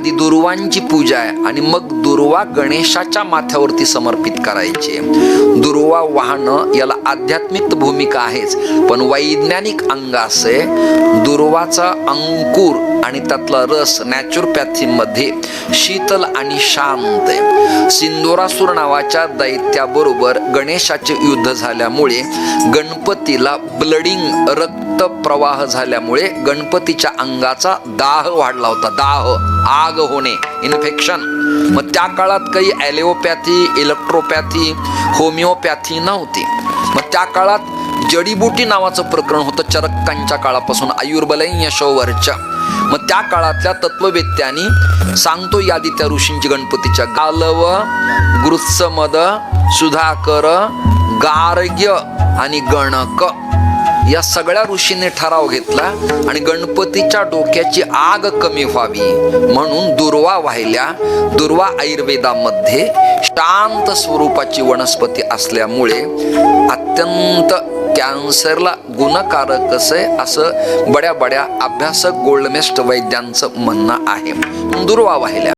आधी दुर्वांची पूजा आहे आणि मग दुर्वा गणेशाच्या माथ्यावरती समर्पित करायची. दुर्वा वाहनं याला आध्यात्मिक भूमिका आहेच, पण वैज्ञानिक अंग असे दुर्वाचा अंकुर आणि त्यातला रस नॅचरोपॅथीमध्ये शीतल आणि शांत आहे. सिंदुरासूर नावाच्या दैत्याबरोबर गणेशाचे युद्ध झाल्यामुळे गणपतीला ब्लडिंग रक्त प्रवाह झाल्यामुळे गणपतीच्या अंगाचा दाह वाढला होता. दाह, आग होणे, इन्फेक्शन. मग त्या काळात काही ॲलोपॅथी, इलेक्ट्रोपॅथी, होमिओपॅथी नव्हती. मग त्या काळात जडीबुटी नावाचं प्रकरण होतं चरकांच्या काळापासून आयुर्बलय यशोवरच्या. मग त्या काळातल्या तत्ववेत्यांनी सांगतो यादी त्या ऋषींची गणपतीच्या गालव, गृत्समद, सुधाकर, गार्ग्य आणि गणक या सगळ्या ऋषींनी ठराव घेतला आणि गणपतीच्या डोक्याची आग कमी व्हावी म्हणून दुर्वा वाहिल्या. दुर्वा आयुर्वेदामध्ये शांत स्वरूपाची वनस्पती असल्यामुळे अत्यंत कॅन्सरला गुणकारक असं बड्या बड्या अभ्यासक गोल्डमेस्ट वैद्यांचं म्हणणं आहे. दुर्वा वाहिल्या.